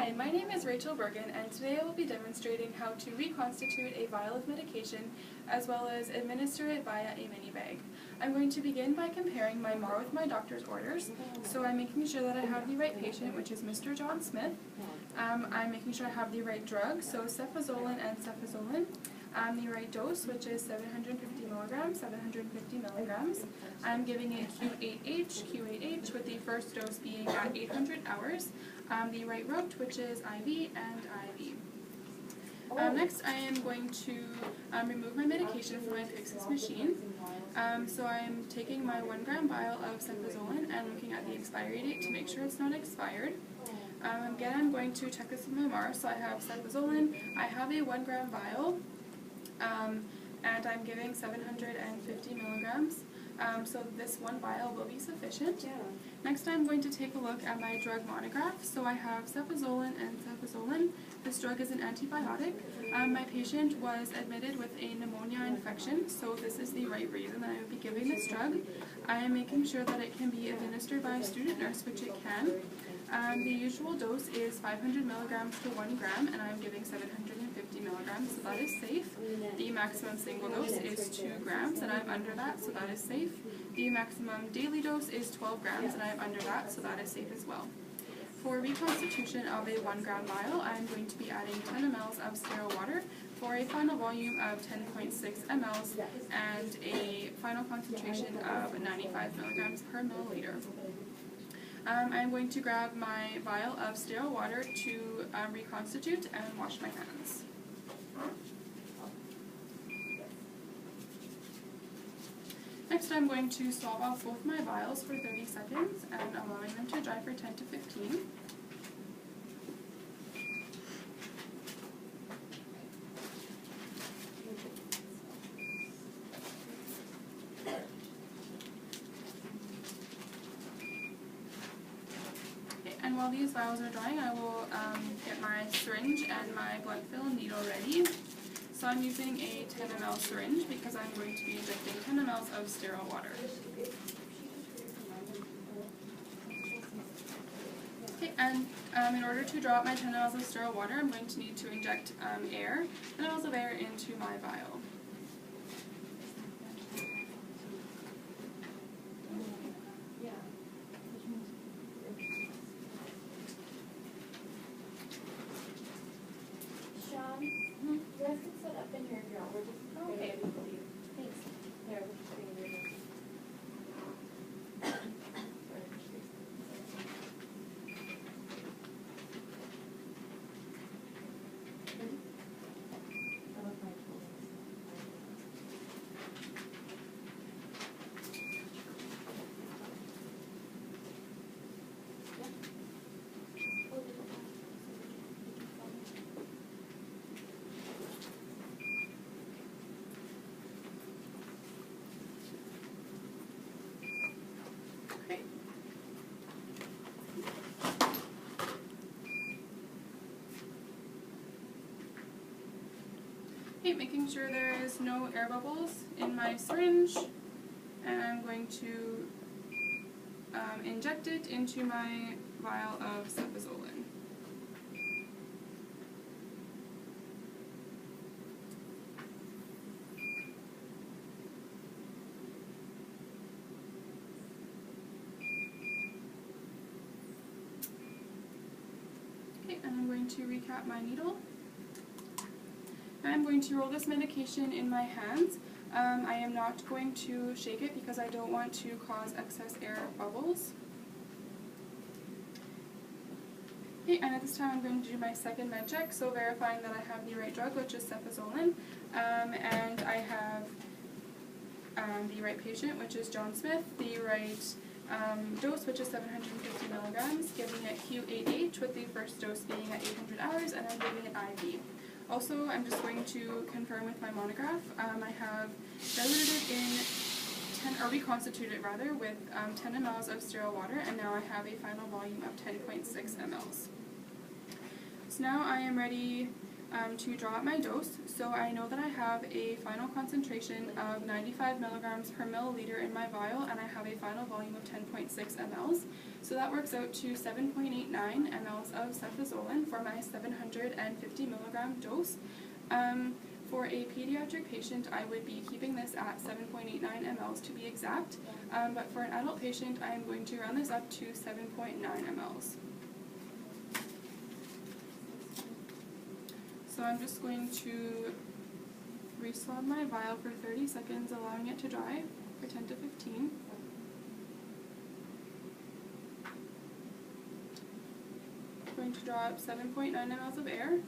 Hi, my name is Rachel Bergen, and today I will be demonstrating how to reconstitute a vial of medication as well as administer it via a mini bag. I'm going to begin by comparing my MAR with my doctor's orders. So I'm making sure that I have the right patient, which is Mr. John Smith. I'm making sure I have the right drug, so Cefazolin and Cefazolin. The right dose, which is 750 milligrams, 750 milligrams. I'm giving it Q8H, with the first dose being at 800 hours. The right route, which is IV and IV. Next, I am going to remove my medication from my Pyxis machine. So I'm taking my 1 gram vial of Cefazolin and looking at the expiry date to make sure it's not expired. Again, I'm going to check this with my MAR. So I have Cefazolin, I have a 1 gram vial, and I'm giving 750 milligrams. So this one vial will be sufficient. Next, I'm going to take a look at my drug monograph. So I have Cefazolin and Cefazolin. This drug is an antibiotic. My patient was admitted with a pneumonia infection, so this is the right reason that I would be giving this drug. I am making sure that it can be administered by a student nurse, which it can. The usual dose is 500 milligrams to 1 gram, and I'm giving 750 milligrams, so that is safe. The maximum single dose is 2 grams, and I'm under that, so that is safe. The maximum daily dose is 12 grams, and I'm under that, so that is safe as well. For reconstitution of a 1 gram vial, I'm going to be adding 10 mLs of sterile water for a final volume of 10.6 mLs and a final concentration of 95 milligrams per milliliter. I'm going to grab my vial of sterile water to reconstitute and wash my hands. Next, I'm going to swab off both my vials for 30 seconds and allowing them to dry for 10 to 15. And while these vials are drying, I will get my syringe and my blood fill needle ready. So I'm using a 10 ml syringe because I'm going to be injecting 10 mLs of sterile water. Okay, and in order to draw out my 10 mLs of sterile water, I'm going to need to inject 10 mLs of air into my vial. You guys can sit up in here if you want. We're just Okay. Thanks. Here, we're just bringing your nose. Okay, making sure there is no air bubbles in my syringe, and I'm going to inject it into my vial of Cefazolin. Okay, and I'm going to recap my needle. I'm going to roll this medication in my hands. I am not going to shake it because I don't want to cause excess air bubbles. Okay, and at this time I'm going to do my second med check, so verifying that I have the right drug, which is Cefazolin, and I have the right patient, which is John Smith, the right dose, which is 750 milligrams, giving it Q8H, with the first dose being at 800 hours, and I'm giving it IV. Also, I'm just going to confirm with my monograph. I have diluted it in reconstituted rather, with 10 mLs of sterile water, and now I have a final volume of 10.6 mLs. So now I am ready to draw up my dose. So I know that I have a final concentration of 95 milligrams per milliliter in my vial, and I have a final volume of 10.6 mLs. So that works out to 7.89 mLs of cefazolin for my 750 milligram dose. For a pediatric patient, I would be keeping this at 7.89 mLs to be exact, but for an adult patient, I am going to round this up to 7.9 mLs. So I'm just going to reswab my vial for 30 seconds, allowing it to dry for 10 to 15. I'm going to draw up 7.9 mLs of air.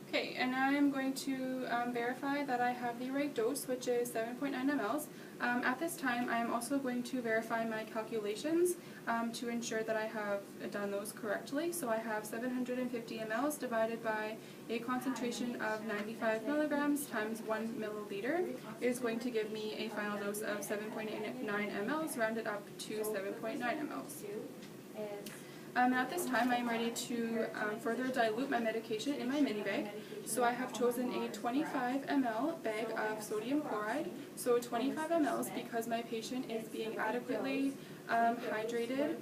Okay, and now I'm going to verify that I have the right dose, which is 7.9 mLs. At this time, I am also going to verify my calculations to ensure that I have done those correctly. So I have 750 mLs divided by a concentration of 95 milligrams times 1 milliliter is going to give me a final dose of 7.89 mLs, rounded up to 7.9 mLs. At this time, I am ready to further dilute my medication in my mini bag. So I have chosen a 25 ml bag of sodium chloride. So 25 mLs because my patient is being adequately hydrated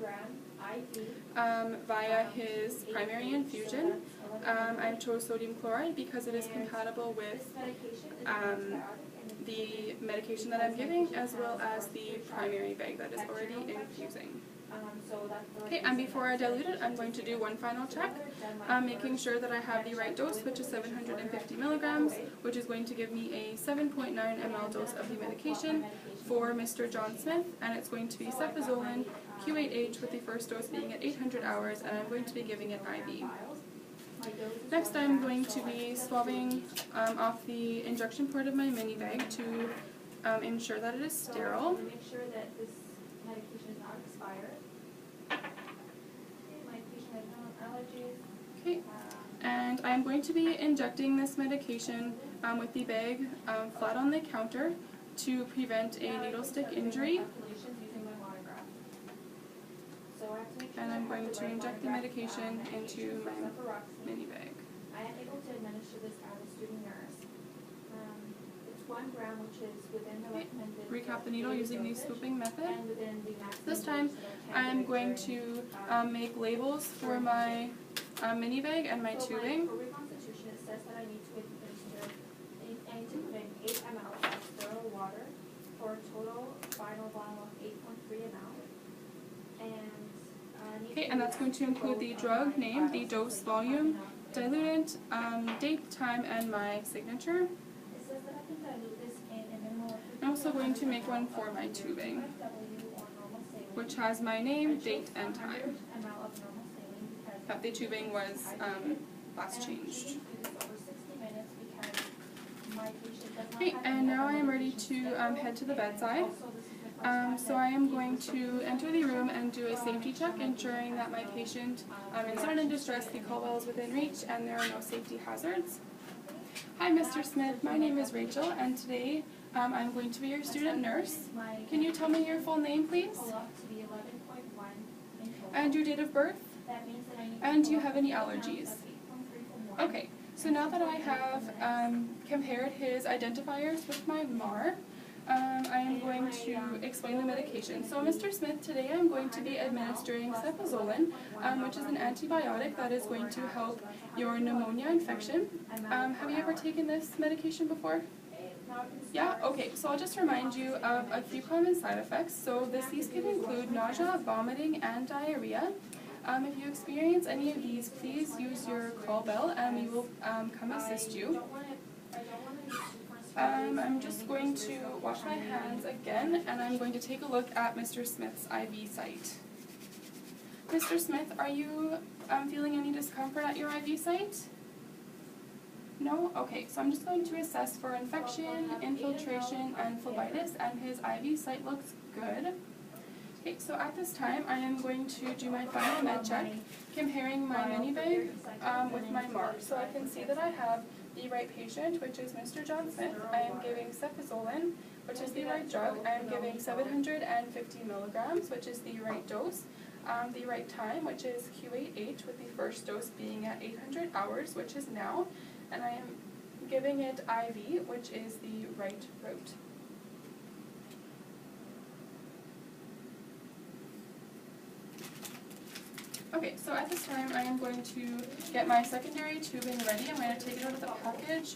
via his primary infusion. I chose sodium chloride because it is compatible with the medication that I'm giving, as well as the primary bag that is already infusing. Okay, and before I dilute it, I'm going to do one final check, making sure that I have the right dose, which is 750 milligrams, which is going to give me a 7.9 ml dose of the medication for Mr. John Smith, and it's going to be cefazolin Q8H, with the first dose being at 800 hours, and I'm going to be giving it IV. Next, I'm going to be swabbing off the injection port of my mini bag to ensure that it is sterile. Make sure that this medication is not expired. My patient has no allergies. Okay, and I'm going to be injecting this medication with the bag flat on the counter to prevent a needle stick injury. And I'm going to inject the medication into my mini bag. I am able to administer this as a student nurse. It's 1 gram, which is within the recommended. Recap the needle using the swooping method. And within the maximum. This time, I am going to make labels for my mini bag and my tubing. For Reconstitution, it says that I need to administer, I need to put in 8 ml of sterile water for a total final volume of 8.3 ml. Okay, and that's going to include the drug name, the dose volume, diluent, date, time, and my signature. It says that I can dilute this in a minimal of I'm also going to make one for my tubing, which has my name, date, and time. That the tubing was last changed. Okay, and now I am ready to head to the bedside. So I am going to enter the room and do a safety check, ensuring that my patient is not in distress, the call bell is within reach, and there are no safety hazards. Hi, Mr. Smith. My name is Rachel, and today I'm going to be your student nurse. Can you tell me your full name, please? And your date of birth? And do you have any allergies? Okay, so now that I have compared his identifiers with my MAR, I am going to explain the medication. So Mr. Smith, today I'm going to be administering cefazolin, which is an antibiotic that is going to help your pneumonia infection. Have you ever taken this medication before? Yeah? Okay, so I'll just remind you of a few common side effects. So these can include nausea, vomiting, and diarrhea. If you experience any of these, please use your call bell and we will come assist you. I'm just going to wash my hands again, and I'm going to take a look at Mr. Smith's IV site. Mr. Smith, are you feeling any discomfort at your IV site? No? Okay, so I'm just going to assess for infection, infiltration, and phlebitis, and his IV site looks good. Okay, so at this time I am going to do my final med check, comparing my mini bag with my MAR. So I can see that I have the right patient, which is Mr. John Smith. I am giving Cefazolin, which is the right drug. I am giving 750 milligrams, which is the right dose. The right time, which is Q8H, with the first dose being at 800 hours, which is now. And I am giving it IV, which is the right route. Okay, so at this time I am going to get my secondary tubing ready. I'm going to take it out of the package.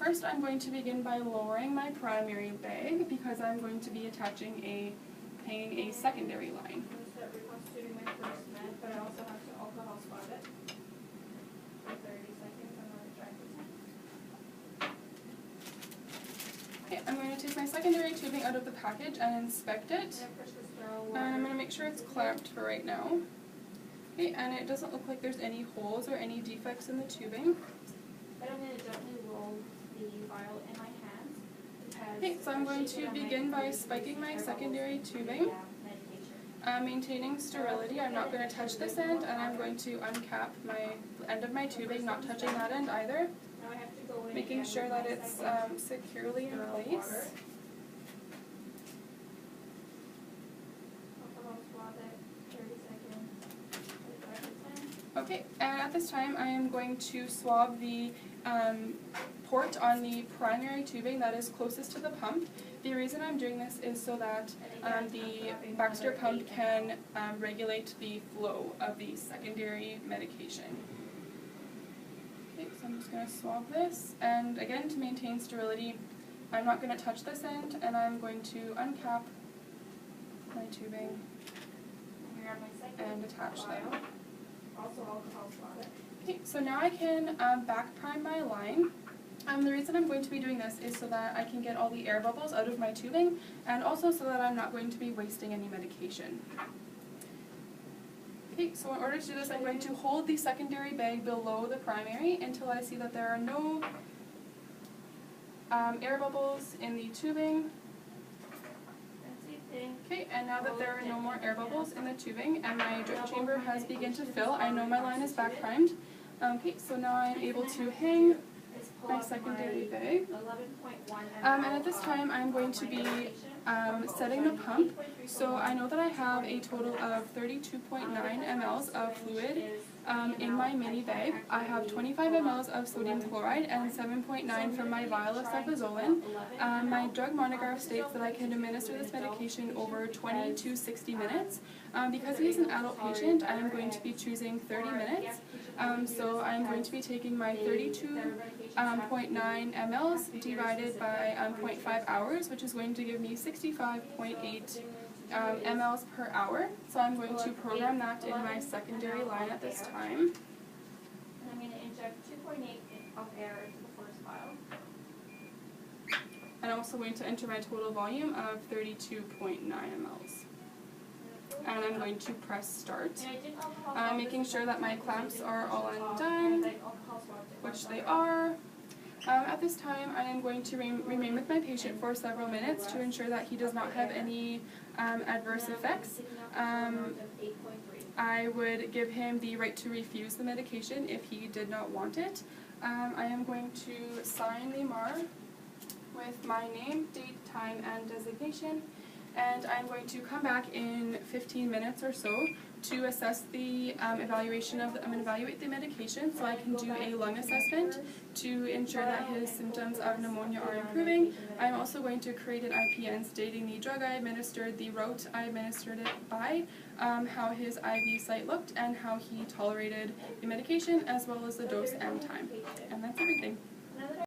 First I'm going to begin by lowering my primary bag because I'm going to be hanging a secondary line. I'm going to start reconstituting my first med, but I also have to alcohol swab it for 30 seconds. I'm going to try for 10. Okay, I'm going to take my secondary tubing out of the package and inspect it. And I'm going to make sure it's clamped for right now. Okay, and it doesn't look like there's any holes or any defects in the tubing. But I'm going to gently roll the vial in my hands. Okay, so I'm going to begin by spiking my secondary tubing, maintaining sterility. I'm not going to touch this end, and I'm going to uncap my end of my tubing, not touching that end either, making sure that it's securely in place. Okay, and at this time I am going to swab the port on the primary tubing that is closest to the pump. The reason I'm doing this is so that the Baxter pump can regulate the flow of the secondary medication. Okay, so I'm just going to swab this, and again, to maintain sterility, I'm not going to touch this end, and I'm going to uncap my tubing and attach them. Okay, so now I can back prime my line. The reason I'm going to be doing this is so that I can get all the air bubbles out of my tubing, and also so that I'm not going to be wasting any medication. Okay, so in order to do this, I'm going to hold the secondary bag below the primary until I see that there are no air bubbles in the tubing. Okay, and now that there are no more air bubbles in the tubing and my drip chamber has begun to fill, I know my line is back primed. Okay, so now I'm able to hang my secondary bag. And at this time I'm going to be setting the pump. So I know that I have a total of 32.9 mLs of fluid in my mini bag. I have 25 mLs of sodium chloride and 7.9 from my vial of Cefazolin. My drug monograph states that I can administer this medication over 20 to 60 minutes. Because he is an adult patient, I am going to be choosing 30 minutes. So I am going to be taking my 32.9 mLs divided by 0.5 hours, which is going to give me 65.8 mLs per hour. So I'm going to program that in my secondary line at this time. And I'm going to inject 2.8 of air into the first vial. And I'm also going to enter my total volume of 32.9 mLs. And I'm going to press start, making sure that my clamps are all undone, which they are. At this time, I am going to remain with my patient for several minutes to ensure that he does not have any adverse effects. I would give him the right to refuse the medication if he did not want it. I am going to sign the MAR with my name, date, time, and designation. And I'm going to come back in 15 minutes or so to assess the I'm going to evaluate the medication so I can do a lung assessment to ensure that his symptoms of pneumonia are improving. I'm also going to create an IPN stating the drug I administered, the route I administered it by, how his IV site looked, and how he tolerated the medication, as well as the dose and time. And that's everything.